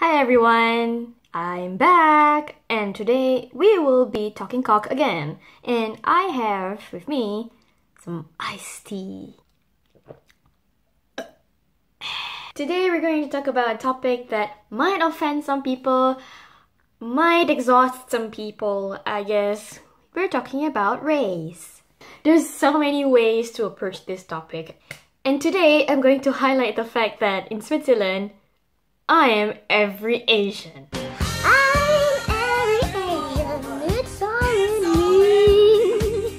Hi everyone, I'm back and today we will be talking cock again and I have with me some iced tea. Today we're going to talk about a topic that might offend some people, might exhaust some people. I guess we're talking about race. There's so many ways to approach this topic and today I'm going to highlight the fact that in Switzerland I am every Asian. I'm every Asian, it's all in me.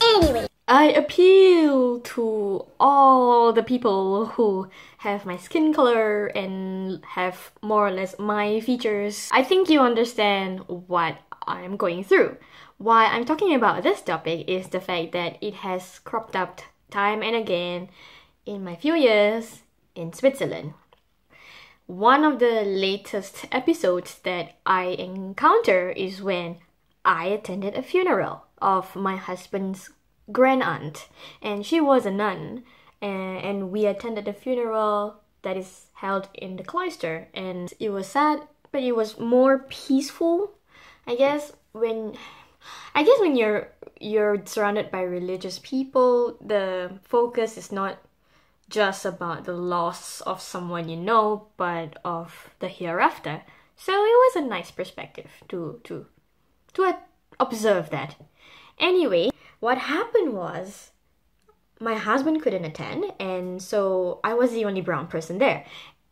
Anyway, I appeal to all the people who have my skin color and have more or less my features. I think you understand what I'm going through. Why I'm talking about this topic is the fact that it has cropped up time and again in my few years in Switzerland. One of the latest episodes that I encounter is when I attended a funeral of my husband's grandaunt, and she was a nun, and we attended a funeral that is held in the cloister, and it was sad, but it was more peaceful. I guess when you're surrounded by religious people, the focus is not just about the loss of someone you know, but of the hereafter. So it was a nice perspective to observe that. Anyway, what happened was my husband couldn't attend, and so I was the only brown person there.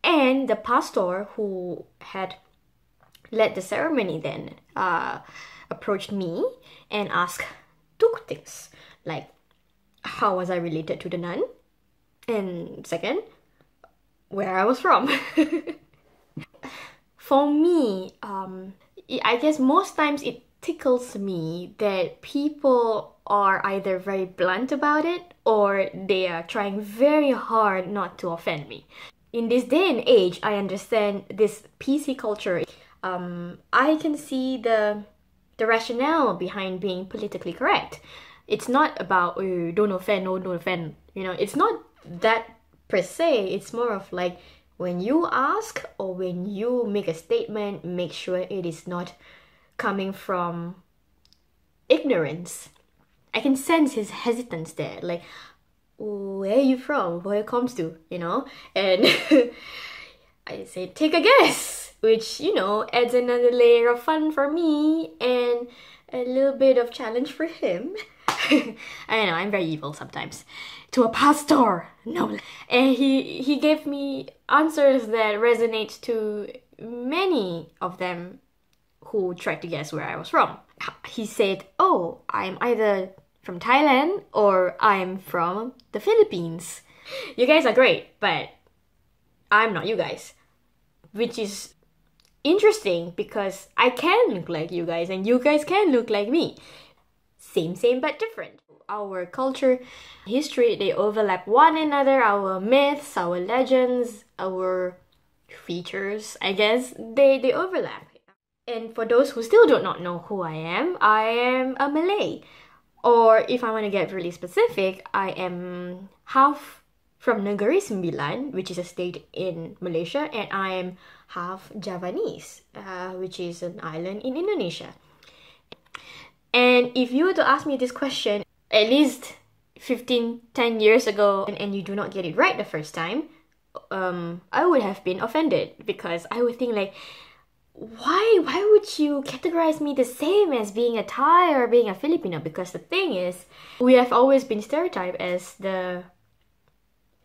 And the pastor who had led the ceremony then approached me and asked two things, like how was I related to the nun? And second, where I was from. For me, I guess most times it tickles me that people are either very blunt about it or they are trying very hard not to offend me. In this day and age, I understand this PC culture. I can see the rationale behind being politically correct. It's not about, oh, don't offend, no, don't offend. You know, it's not that per se. It's more of like when you ask or when you make a statement, make sure it is not coming from ignorance. I can sense his hesitance there, like, where are you from? Where it comes to, you know? And I say, take a guess, which, you know, adds another layer of fun for me and a little bit of challenge for him. I know, I'm very evil sometimes. To a pastor, no. And he gave me answers that resonate to many of them who tried to guess where I was from. He said, oh, I'm either from Thailand or I'm from the Philippines. You guys are great, but I'm not you guys. Which is interesting because I can look like you guys and you guys can look like me. Same but different. Our culture, history, they overlap one another. Our myths, our legends, our features, I guess, they overlap. And for those who still do not know who I am a Malay. Or if I want to get really specific, I am half from Negeri Sembilan, which is a state in Malaysia, and I am half Javanese, which is an island in Indonesia. And if you were to ask me this question at least 10 years ago and you do not get it right the first time, I would have been offended because I would think like, why would you categorize me the same as being a Thai or being a Filipino? Because the thing is, we have always been stereotyped as the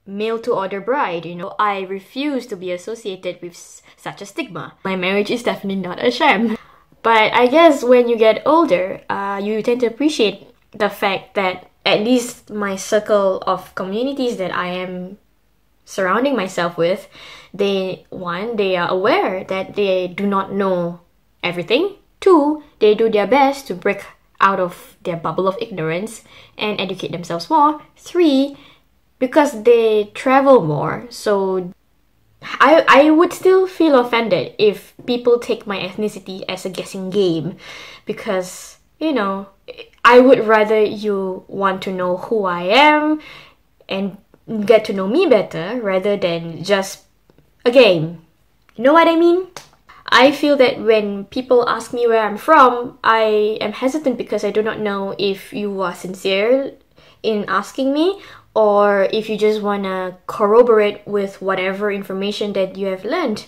male to order bride, you know. I refuse to be associated with such a stigma. My marriage is definitely not a sham. But I guess when you get older, you tend to appreciate the fact that at least my circle of communities that I am surrounding myself with, they are aware that they do not know everything. Two, they do their best to break out of their bubble of ignorance and educate themselves more. Three, because they travel more, so I would still feel offended if people take my ethnicity as a guessing game because, you know, I would rather you want to know who I am and get to know me better rather than just a game. You know what I mean? I feel that when people ask me where I'm from, I am hesitant because I do not know if you are sincere in asking me or if you just want to corroborate with whatever information that you have learned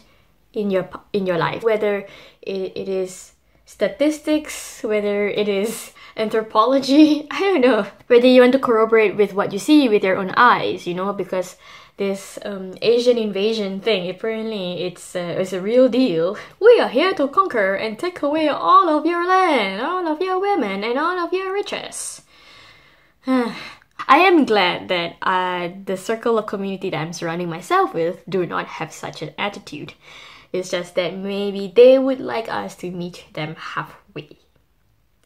in your life, whether it is statistics, whether it is anthropology, I don't know, whether you want to corroborate with what you see with your own eyes, you know, because this Asian invasion thing, apparently it's a real deal. We are here to conquer and take away all of your land, all of your women, and all of your riches. I am glad that the circle of community that I'm surrounding myself with do not have such an attitude. It's just that maybe they would like us to meet them halfway.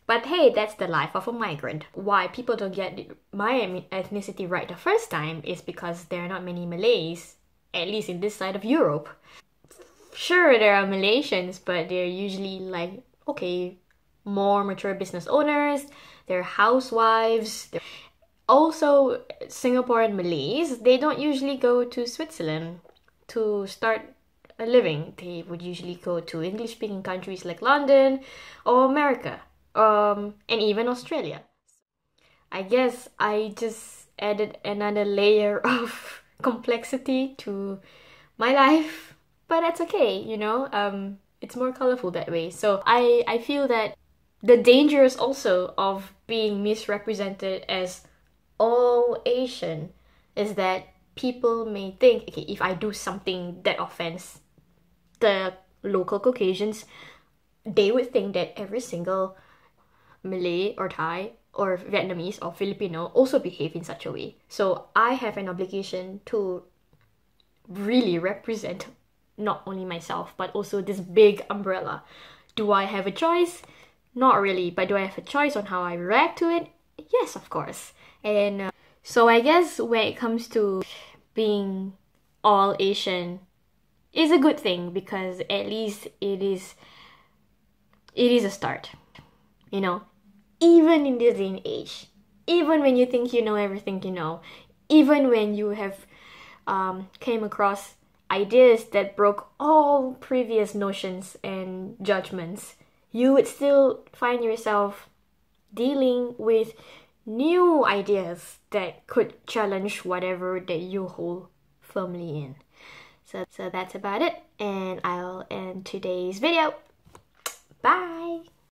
But hey, that's the life of a migrant. Why people don't get my ethnicity right the first time is because there are not many Malays, at least in this side of Europe. Sure, there are Malaysians, but they're usually like, okay, more mature business owners, they're housewives. Also, Singaporean Malays, they don't usually go to Switzerland to start a living. They would usually go to English-speaking countries like London or America. And even Australia. I guess I just added another layer of complexity to my life, but that's okay, you know, it's more colorful that way. So I feel that the dangers also of being misrepresented as all Asian is that people may think, okay, if I do something that offends the local Caucasians, they would think that every single Malay or Thai or Vietnamese or Filipino also behave in such a way. So I have an obligation to really represent not only myself but also this big umbrella. Do I have a choice? Not really, but do I have a choice on how I react to it? Yes, of course. And so I guess when it comes to being all Asian is a good thing because at least it is a start, you know. Even in this day and age, even when you think you know everything you know, even when you have came across ideas that broke all previous notions and judgments, you would still find yourself dealing with new ideas that could challenge whatever that you hold firmly in. So that's about it, and I'll end today's video. Bye!